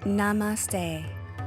Namaste.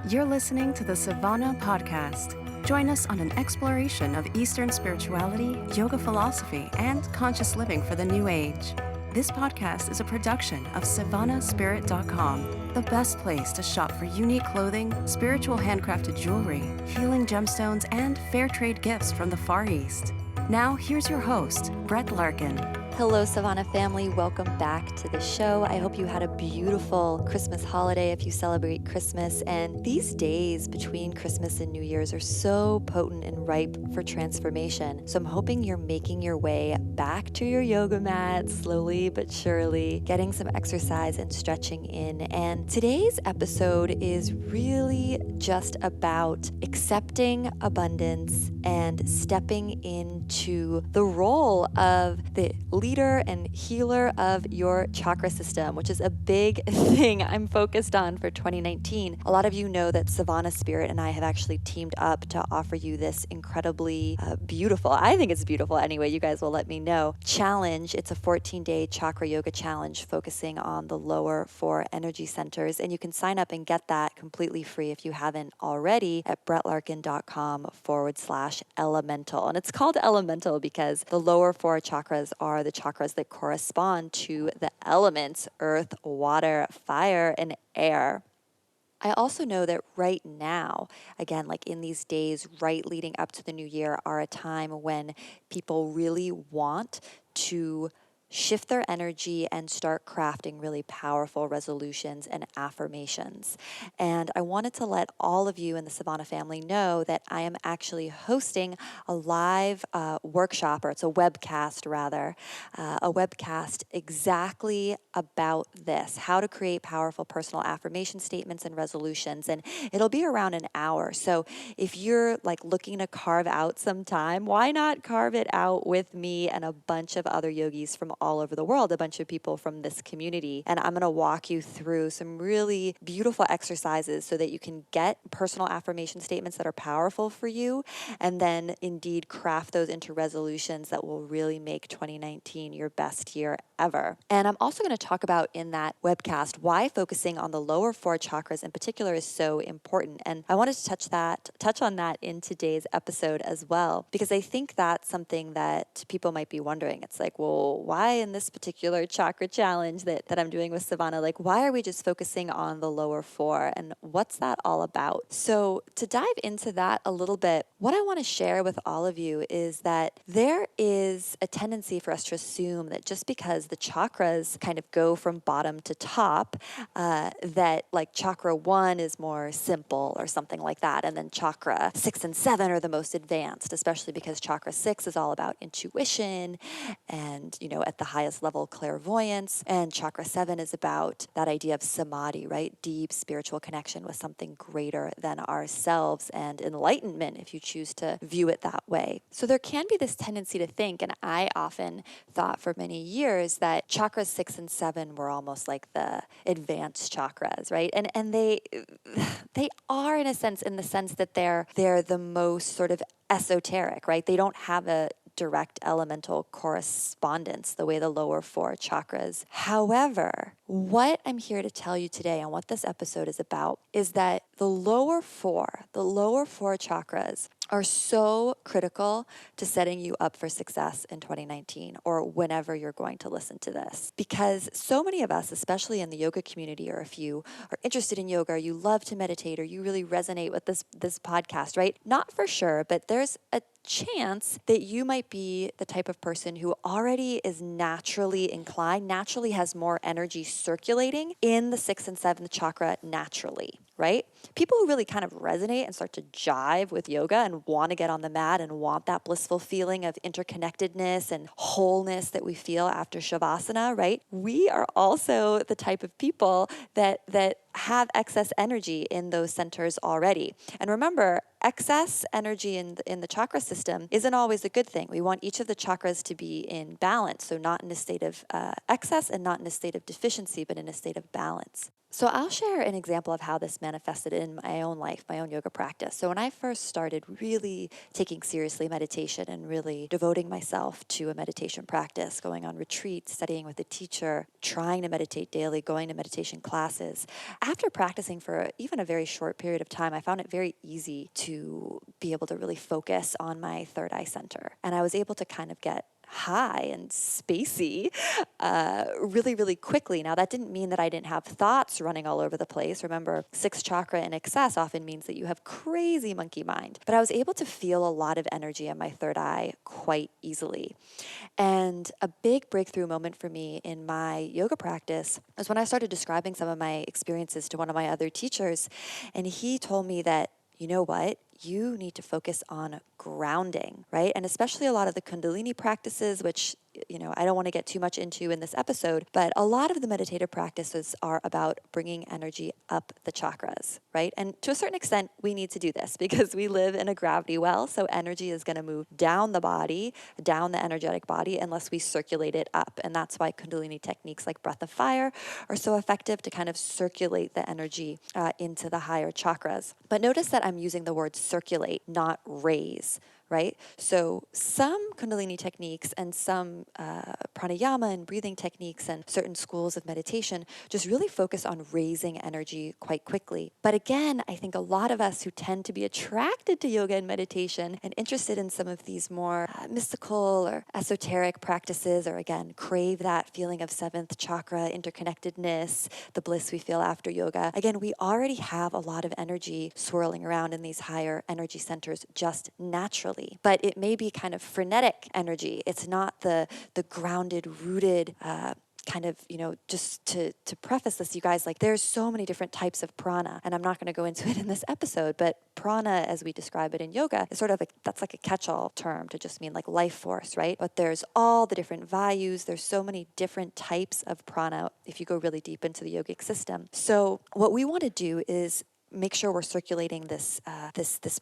You're listening to the Savannah Podcast. Join us on an exploration of Eastern spirituality, yoga philosophy, and conscious living for the new age. This podcast is a production of SavannahSpirit.com, the best place to shop for unique clothing, spiritual handcrafted jewelry, healing gemstones, and fair trade gifts from the Far East. Now, here's your host, Brett Larkin. Hello, Savannah family. Welcome back to the show. I hope you had a beautiful Christmas holiday if you celebrate Christmas. And these days between Christmas and New Year's are so potent and ripe for transformation. So I'm hoping you're making your way back to your yoga mat slowly but surely, getting some exercise and stretching in. And today's episode is really just about accepting abundance and stepping into the role of the leader and healer of your chakra system, which is a big thing I'm focused on for 2019. A lot of you know that Savannah Spirit and I have actually teamed up to offer you this incredibly beautiful, I think it's beautiful anyway, you guys will let me know, challenge. It's a 14-day chakra yoga challenge focusing on the lower 4 energy centers. And you can sign up and get that completely free if you haven't already at brettlarkin.com/elemental. And it's called elemental because the lower 4 chakras are the chakras that correspond to the elements: earth, water, fire, and air. I also know that right now, again, like in these days right leading up to the new year, are a time when people really want to shift their energy and start crafting really powerful resolutions and affirmations. And I wanted to let all of you in the Savannah family know that I am actually hosting a live workshop, or it's a webcast rather, a webcast exactly about this, how to create powerful personal affirmation statements and resolutions. And it'll be around an hour. So if you're like looking to carve out some time, why not carve it out with me and a bunch of other yogis from all over the world, a bunch of people from this community. And I'm going to walk you through some really beautiful exercises so that you can get personal affirmation statements that are powerful for you, and then indeed craft those into resolutions that will really make 2019 your best year ever. And I'm also going to talk about in that webcast why focusing on the lower 4 chakras in particular is so important. And I wanted to touch on that in today's episode as well, because I think that's something that people might be wondering. It's like, well, why in this particular chakra challenge that I'm doing with Savannah, like why are we just focusing on the lower 4 and what's that all about? So to dive into that a little bit, what I want to share with all of you is that there is a tendency for us to assume that just because the chakras kind of go from bottom to top, that like chakra 1 is more simple or something like that, and then chakra 6 and 7 are the most advanced, especially because chakra 6 is all about intuition and, you know, at the highest level clairvoyance, and chakra 7 is about that idea of samadhi, right? Deep spiritual connection with something greater than ourselves and enlightenment, if you choose to view it that way. So there can be this tendency to think, and I often thought for many years, that chakras 6 and 7 were almost like the advanced chakras, right? And they are in the sense that they're the most sort of esoteric, right? They don't have a direct elemental correspondence the way the lower 4 chakras. However, what I'm here to tell you today and what this episode is about is that the lower 4 chakras are so critical to setting you up for success in 2019 or whenever you're going to listen to this. Because so many of us, especially in the yoga community, or if you are interested in yoga, or you love to meditate, or you really resonate with this podcast, right? Not for sure, but there's a chance that you might be the type of person who already is naturally inclined, naturally has more energy circulating in the 6 and 7 chakra naturally, right? People who really kind of resonate and start to jive with yoga and want to get on the mat and want that blissful feeling of interconnectedness and wholeness that we feel after Shavasana, right? We are also the type of people that have excess energy in those centers already. And remember, excess energy in the chakra system isn't always a good thing. We want each of the chakras to be in balance, so not in a state of excess and not in a state of deficiency, but in a state of balance. So I'll share an example of how this manifested in my own life, my own yoga practice. So when I first started really taking seriously meditation and really devoting myself to a meditation practice, going on retreats, studying with a teacher, trying to meditate daily, going to meditation classes, after practicing for even a very short period of time, I found it very easy to be able to really focus on my third eye center. And I was able to kind of get high and spacey really, really quickly. Now, that didn't mean that I didn't have thoughts running all over the place. Remember, sixth chakra in excess often means that you have crazy monkey mind. But I was able to feel a lot of energy in my third eye quite easily. And a big breakthrough moment for me in my yoga practice was when I started describing some of my experiences to one of my other teachers. And he told me that, you know what? You need to focus on grounding, right? And especially a lot of the Kundalini practices, which, I don't want to get too much into in this episode, but a lot of the meditative practices are about bringing energy up the chakras, right? And to a certain extent, we need to do this because we live in a gravity well. So energy is going to move down the body, down the energetic body, unless we circulate it up. And that's why Kundalini techniques like breath of fire are so effective to kind of circulate the energy into the higher chakras. But notice that I'm using the word circulate, not raise, right? So some Kundalini techniques and some pranayama and breathing techniques and certain schools of meditation just really focus on raising energy quite quickly. But again, I think a lot of us who tend to be attracted to yoga and meditation and interested in some of these more mystical or esoteric practices, or again, crave that feeling of seventh chakra interconnectedness, the bliss we feel after yoga. Again, we already have a lot of energy swirling around in these higher energy centers just naturally. But it may be kind of frenetic energy. It's not the grounded, rooted, kind of, just to preface this, you guys, like there's so many different types of prana, and I'm not going to go into it in this episode, but prana, as we describe it in yoga, is sort of that's like a catch-all term to just mean like life force, right? But there's all the different vayus. There's so many different types of prana if you go really deep into the yogic system. So what we want to do is make sure we're circulating this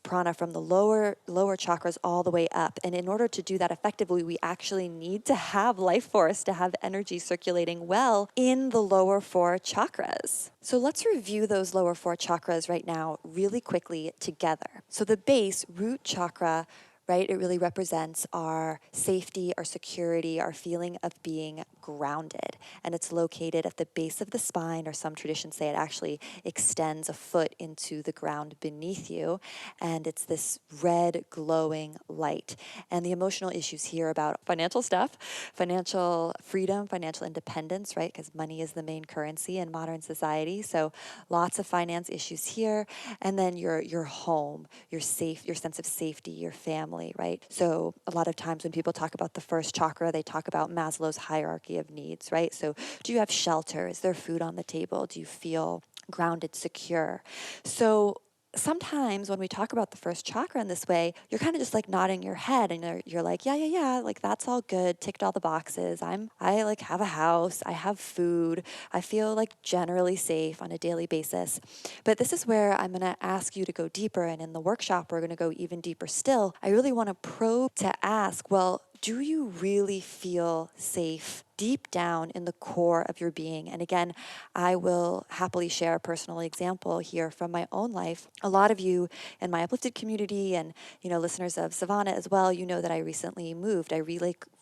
prana from the lower chakras all the way up. And in order to do that effectively, we actually need to have life force, to have energy circulating well in the lower four chakras. So let's review those lower four chakras right now really quickly together. So the base, root chakra, right? It really represents our safety, our security, our feeling of being grounded. And it's located at the base of the spine, or some traditions say it actually extends a foot into the ground beneath you. And it's this red glowing light. And the emotional issues here about financial stuff, financial freedom, financial independence, right? Because money is the main currency in modern society. So lots of finance issues here. And then your home, your sense of safety, your family, right? So a lot of times when people talk about the first chakra, they talk about Maslow's hierarchy of needs, right? So do you have shelter? Is there food on the table? Do you feel grounded, secure? So sometimes when we talk about the first chakra in this way, you're kind of just like nodding your head and you're like, yeah, like that's all good, ticked all the boxes. I like have a house, I have food, I feel like generally safe on a daily basis. But this is where I'm going to ask you to go deeper, and in the workshop we're going to go even deeper still. I really want to probe to ask, well, do you really feel safe deep down in the core of your being? And again, I will happily share a personal example here from my own life. A lot of you in my uplifted community and, listeners of Savannah as well, you know that I recently moved. I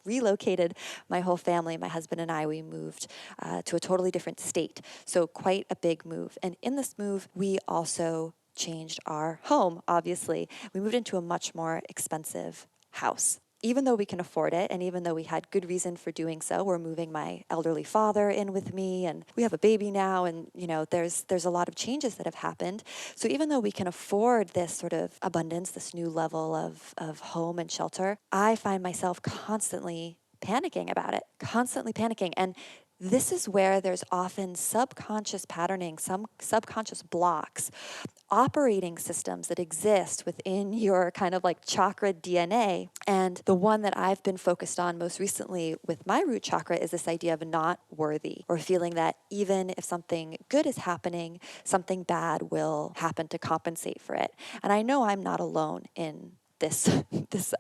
relocated my whole family. My husband and I, we moved to a totally different state. So quite a big move. And in this move, we also changed our home, obviously. We moved into a much more expensive house. Even though we can afford it, and even though we had good reason for doing so, we're moving my elderly father in with me, and we have a baby now, and there's a lot of changes that have happened. So even though we can afford this sort of abundance, this new level of home and shelter, I find myself constantly panicking about it, constantly panicking. And this is where there's often subconscious patterning, some subconscious blocks, operating systems that exist within your kind of like chakra DNA. And the one that I've been focused on most recently with my root chakra is this idea of not worthy, or feeling that even if something good is happening, something bad will happen to compensate for it. And I know I'm not alone in this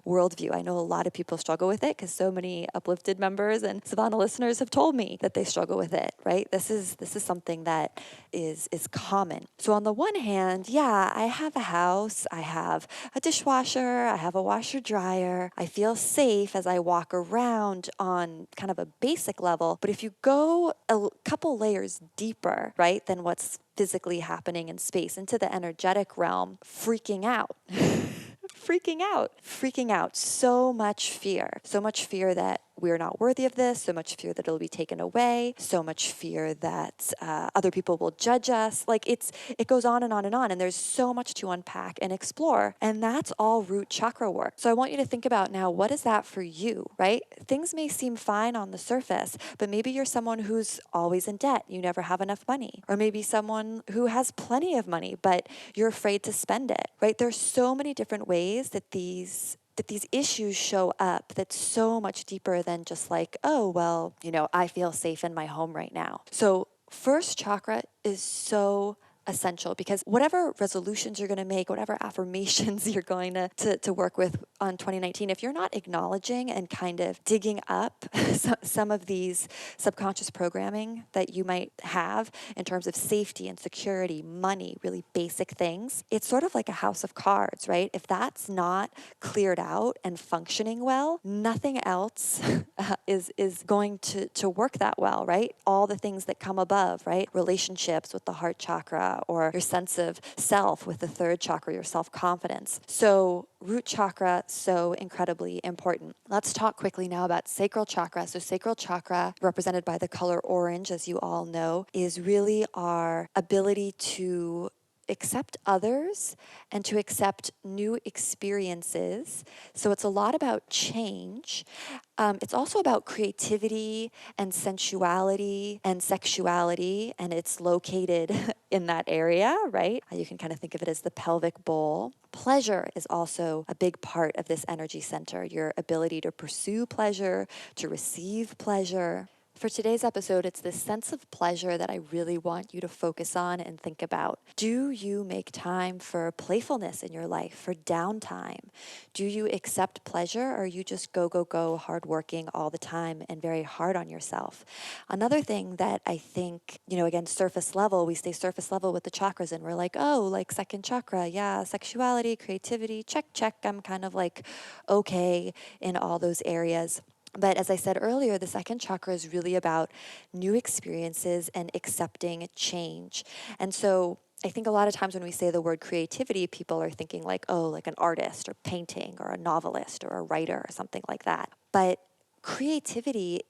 worldview. I know a lot of people struggle with it because so many uplifted members and Savannah listeners have told me that they struggle with it, right? This is something that is common. So on the one hand, yeah, I have a house, I have a dishwasher, I have a washer dryer. I feel safe as I walk around on kind of a basic level. But if you go a couple layers deeper, right, than what's physically happening in space into the energetic realm, freaking out. Freaking out. So much fear that we're not worthy of this, so much fear that it'll be taken away, so much fear that other people will judge us. Like it goes on and on and on. And there's so much to unpack and explore. And that's all root chakra work. So I want you to think about now, what is that for you, right? Things may seem fine on the surface, but maybe you're someone who's always in debt. You never have enough money. Or maybe someone who has plenty of money, but you're afraid to spend it, right? There's so many different ways that these issues show up that's so much deeper than just like, oh, well, I feel safe in my home right now. So first chakra is so essential because whatever resolutions you're going to make, whatever affirmations you're going to work with on 2019, if you're not acknowledging and kind of digging up some of these subconscious programming that you might have in terms of safety and security, money, really basic things, it's sort of like a house of cards, right? If that's not cleared out and functioning well, nothing else is going to work that well, right? All the things that come above, right? Relationships with the heart chakra, or your sense of self with the third chakra, your self-confidence. So root chakra, so incredibly important. Let's talk quickly now about sacral chakra. So sacral chakra, represented by the color orange, as you all know, is really our ability to accept others and to accept new experiences. So it's a lot about change. It's also about creativity and sensuality and sexuality, and it's located in that area, right? You can kind of think of it as the pelvic bowl. Pleasure is also a big part of this energy center, your ability to pursue pleasure, to receive pleasure. For today's episode, it's this sense of pleasure that I really want you to focus on and think about. Do you make time for playfulness in your life, for downtime? Do you accept pleasure, or are you just go, hardworking all the time and very hard on yourself? Another thing that I think, again, surface level, we stay surface level with the chakras and we're like, oh, like second chakra, yeah, sexuality, creativity, check. I'm kind of like okay in all those areas. But as I said earlier, the second chakra is really about new experiences and accepting change. And so I think a lot of times when we say the word creativity, people are thinking like, oh, like an artist or painting or a novelist or a writer or something like that. But creativity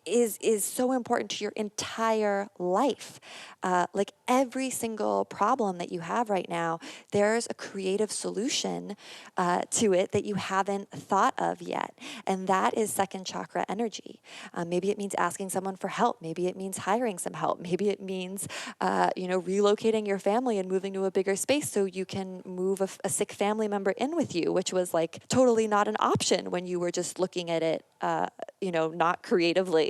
is so important to your entire life. Like every single problem that you have right now, there's a creative solution to it that you haven't thought of yet. And that is second chakra energy. Maybe it means asking someone for help. Maybe it means hiring some help. Maybe it means, relocating your family and moving to a bigger space so you can move a sick family member in with you, which was like totally not an option when you were just looking at it, not creatively.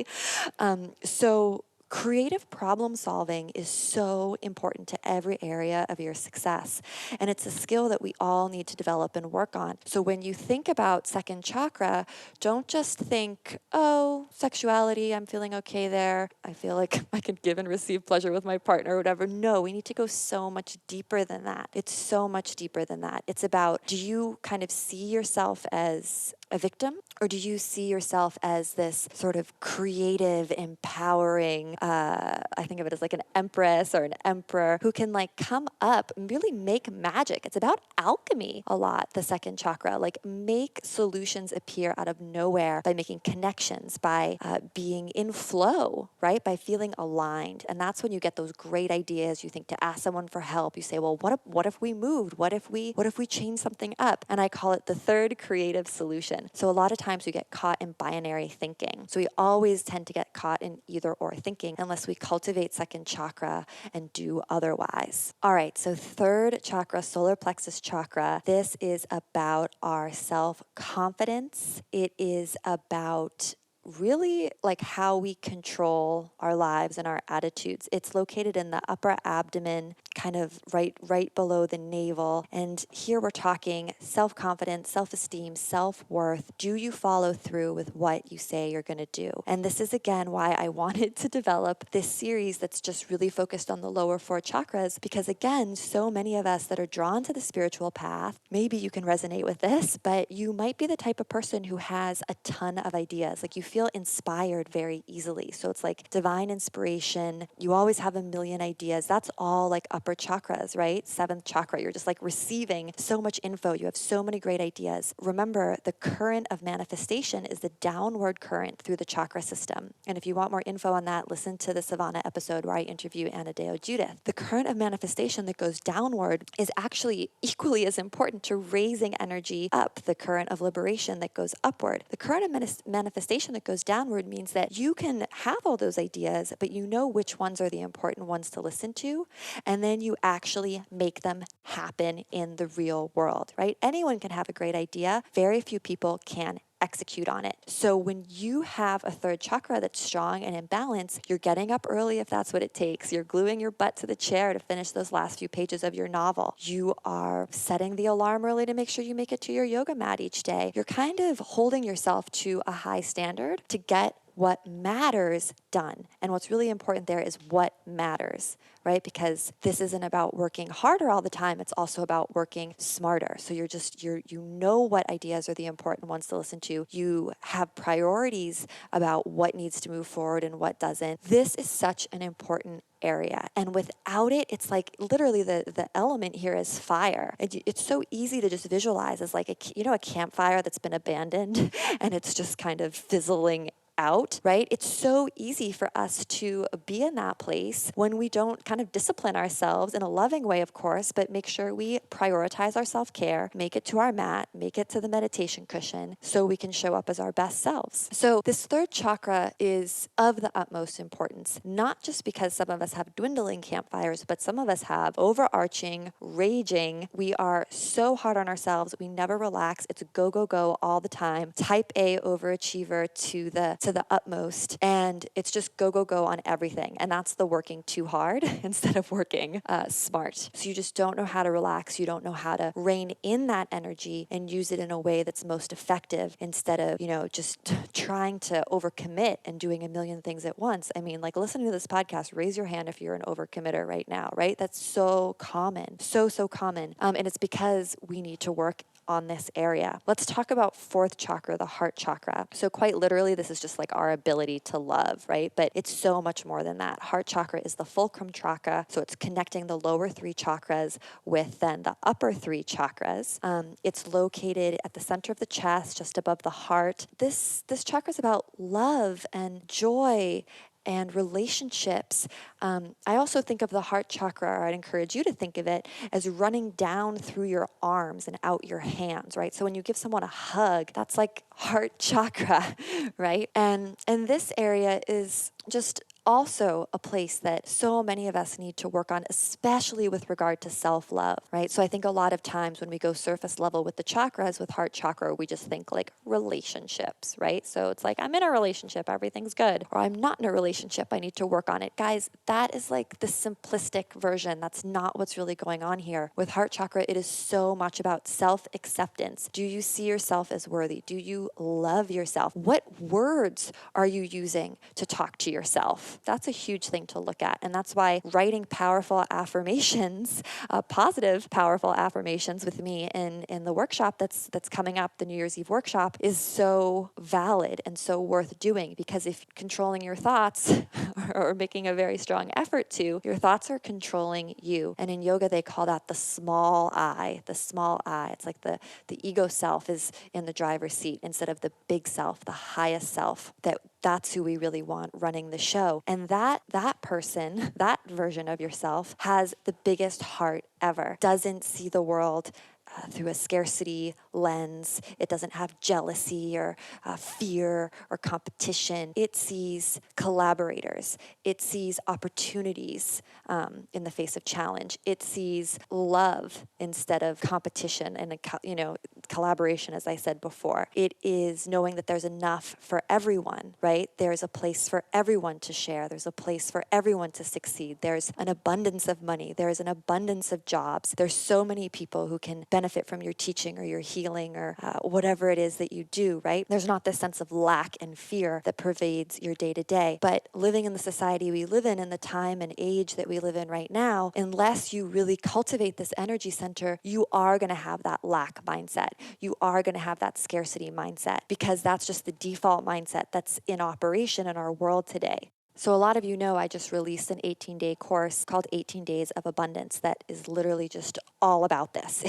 So creative problem solving is so important to every area of your success. And it's a skill that we all need to develop and work on. So when you think about second chakra, don't just think, oh, sexuality, I'm feeling okay there. I feel like I can give and receive pleasure with my partner or whatever. No, we need to go so much deeper than that. It's so much deeper than that. It's about, do you kind of see yourself as a victim, or do you see yourself as this sort of creative, empowering, I think of it as like an empress or an emperor who can like come up and really make magic? It's about alchemy a lot, the second chakra, like make solutions appear out of nowhere by making connections, by being in flow, right? By feeling aligned. And that's when you get those great ideas. You think to ask someone for help. You say, well, what if we moved? What if we change something up? And I call it the third creative solution. So a lot of times we get caught in binary thinking. So we always tend to get caught in either or thinking unless we cultivate second chakra and do otherwise. All right, so third chakra, solar plexus chakra, this is about our self-confidence. It is about really like how we control our lives and our attitudes. It's located in the upper abdomen, kind of right below the navel. And here we're talking self-confidence, self-esteem, self-worth. Do you follow through with what you say you're going to do? And this is again why I wanted to develop this series that's just really focused on the lower 4 chakras, because again, so many of us that are drawn to the spiritual path, maybe you can resonate with this, but you might be the type of person who has a ton of ideas. Like you feel inspired very easily. So it's like divine inspiration. You always have a million ideas. That's all like upper chakras, right? 7th chakra. You're just like receiving so much info. You have so many great ideas. Remember, the current of manifestation is the downward current through the chakra system. And if you want more info on that, listen to the Savannah episode where I interview Anna Deo Judith. The current of manifestation that goes downward is actually equally as important to raising energy up. The current of liberation that goes upward. The current of manifestation that goes downward means that you can have all those ideas, but you know which ones are the important ones to listen to, and then you actually make them happen in the real world, right? Anyone can have a great idea. Very few people can execute on it. So when you have a 3rd chakra that's strong and in balance, you're getting up early if that's what it takes. You're gluing your butt to the chair to finish those last few pages of your novel. You are setting the alarm early to make sure you make it to your yoga mat each day. You're kind of holding yourself to a high standard to get what matters done. And what's really important there is what matters, right? Because this isn't about working harder all the time. It's also about working smarter. So you know what ideas are the important ones to listen to. You have priorities about what needs to move forward and what doesn't. This is such an important area. And without it, it's like literally the element here is fire. It's so easy to just visualize as like a campfire that's been abandoned and it's just kind of fizzling out, right? It's so easy for us to be in that place when we don't kind of discipline ourselves in a loving way, of course, but make sure we prioritize our self-care, make it to our mat, make it to the meditation cushion so we can show up as our best selves. So this 3rd chakra is of the utmost importance, not just because some of us have dwindling campfires, but some of us have overarching, raging. We are so hard on ourselves. We never relax. It's a go, go, go all the time. Type A overachiever to the utmost, and it's just go, go, go on everything. And that's the working too hard instead of working smart. So you just don't know how to relax. You don't know how to rein in that energy and use it in a way that's most effective instead of, just trying to overcommit and doing a million things at once. I mean, like listening to this podcast, raise your hand if you're an overcommitter right now, right? That's so common, so common. And it's because we need to work on this area. Let's talk about 4th chakra, the heart chakra. So quite literally, this is just like our ability to love, right? But it's so much more than that. Heart chakra is the fulcrum chakra. So it's connecting the lower 3 chakras with then the upper 3 chakras. It's located at the center of the chest, just above the heart. This chakra is about love and joy and relationships. I also think of the heart chakra, or I'd encourage you to think of it as running down through your arms and out your hands, right? So when you give someone a hug, that's like heart chakra, right? And this area is just also a place that so many of us need to work on, especially with regard to self-love, right? So I think a lot of times when we go surface level with the chakras, with heart chakra, we just think like relationships, right? So it's like, I'm in a relationship, everything's good. Or I'm not in a relationship, I need to work on it. Guys, that is like the simplistic version. That's not what's really going on here. With heart chakra, it is so much about self-acceptance. Do you see yourself as worthy? Do you love yourself? What words are you using to talk to yourself? That's a huge thing to look at. And that's why writing powerful affirmations, positive, powerful affirmations with me in the workshop that's coming up, the New Year's Eve workshop, is so valid and so worth doing. Because if controlling your thoughts or making a very strong effort to, your thoughts are controlling you. And in yoga, they call that the small I, the small I. It's like the ego self is in the driver's seat instead of the big self, the highest self. That's who we really want running the show. And that person, that version of yourself, has the biggest heart ever, doesn't see the world through a scarcity lens. It doesn't have jealousy or fear or competition. It sees collaborators. It sees opportunities in the face of challenge. It sees love instead of competition and collaboration, as I said before. It is knowing that there's enough for everyone, right? There's a place for everyone to share. There's a place for everyone to succeed. There's an abundance of money. There's an abundance of jobs. There's so many people who can benefit from your teaching or your healing or whatever it is that you do, right? There's not this sense of lack and fear that pervades your day to day. But living in the society we live in the time and age that we live in right now, unless you really cultivate this energy center, you are going to have that lack mindset. You are going to have that scarcity mindset because that's just the default mindset that's in operation in our world today. So a lot of you know I just released an 18-day course called 18 Days of Abundance that is literally just all about this.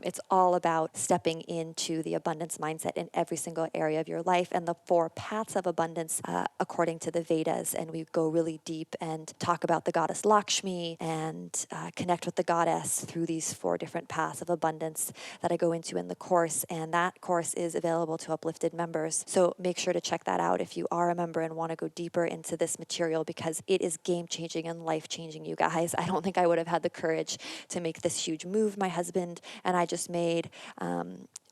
It's all about stepping into the abundance mindset in every single area of your life and the 4 paths of abundance according to the Vedas. And we go really deep and talk about the goddess Lakshmi and connect with the goddess through these 4 different paths of abundance that I go into in the course. And that course is available to uplifted members. So make sure to check that out if you are a member and want to go deeper into this material because it is game-changing and life-changing, you guys. I don't think I would have had the courage to make this huge move my husband and I just made,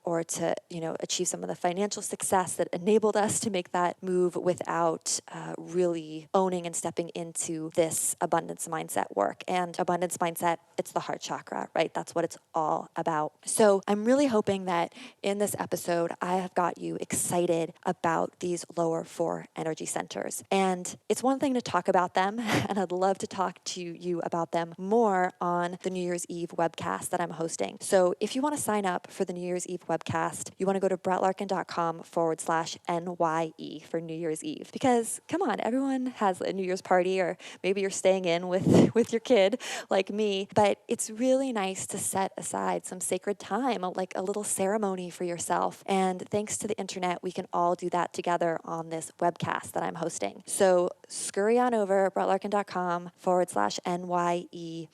or to achieve some of the financial success that enabled us to make that move without really owning and stepping into this abundance mindset work. And abundance mindset, it's the heart chakra, right? That's what it's all about. So I'm really hoping that in this episode, I have got you excited about these lower 4 energy centers. And it's one thing to talk about them, and I'd love to talk to you about them more on the New Year's Eve webcast that I'm hosting. So if you want to sign up for the New Year's Eve webcast, you want to go to brettlarkin.com/NYE for New Year's Eve. Because come on, everyone has a New Year's party, or maybe you're staying in with your kid like me, but it's really nice to set aside some sacred time, like a little ceremony for yourself. And thanks to the internet, we can all do that together on this webcast that I'm hosting. So scurry on over brettlarkin.com/NYE.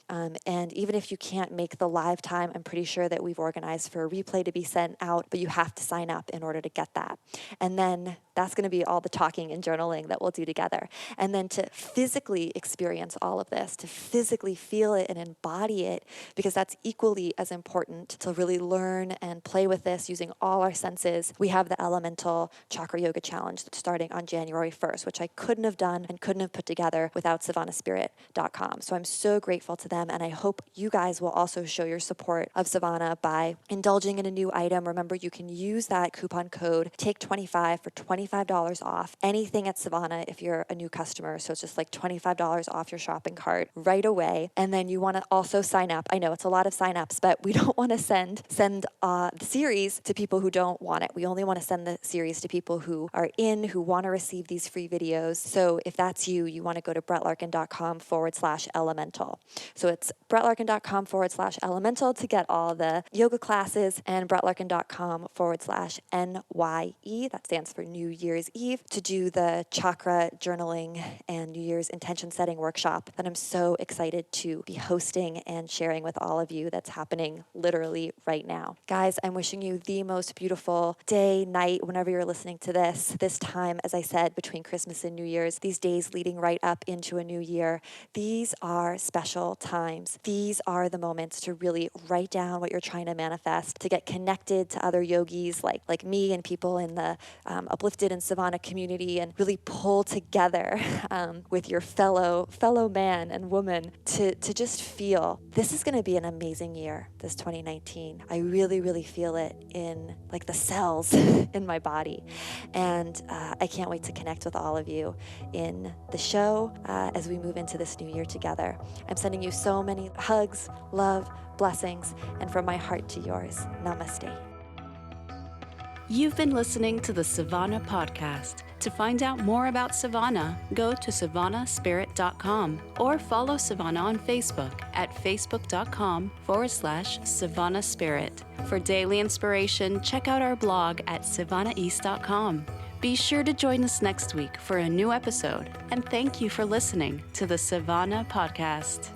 And even if you can't make the live time, I'm pretty sure that we've organized for a replay to be sent out, but you have to sign up in order to get that. And then that's going to be all the talking and journaling that we'll do together. And then to physically experience all of this, to physically feel it and embody it, because that's equally as important to really learn and play with this using all our senses. We have the Elemental Chakra Yoga Challenge that's starting on January 1st, which I couldn't have done and couldn't have put together without SavannahSpirit.com. So I'm so grateful to them, and I hope you guys will also show your support of Savannah by indulging in a new item. Remember, you can use that coupon code TAKE25 for $25 off anything at Savannah if you're a new customer. So it's just like $25 off your shopping cart right away. And then you want to also sign up. I know it's a lot of signups, but we don't want to send the series to people who don't want it. We only want to send the series to people who are who want to receive these free videos. So if that's you, you want to go to brettlarkin.com/elemental. So it's brettlarkin.com/elemental to get all the yoga classes, and brettlarkin.com/NYE, that stands for New Year's Eve, to do the chakra journaling and New Year's intention setting workshop that I'm so excited to be hosting and sharing with all of you. That's happening literally right now. Guys, I'm wishing you the most beautiful day, night, whenever you're listening to this time, as I said, between Christmas and New Year's, these days leading right up into a new year. These are special times. These are the moments to really write down what you're trying to manifest, to get connected to other yogis like me and people in the Uplifted and Savannah community, and really pull together with your fellow man and woman to just feel this is going to be an amazing year, this 2019. I really, really feel it in like the cells in my body. And I can't wait to connect with all of you in the show as we move into this new year together. I'm sending you so many hugs, love, blessings, and from my heart to yours, namaste. You've been listening to the Savannah Podcast. To find out more about Savannah, go to savannahspirit.com or follow Savannah on Facebook at facebook.com/SavannahSpirit. For daily inspiration, check out our blog at savannaeast.com. Be sure to join us next week for a new episode, and thank you for listening to the Savannah Podcast.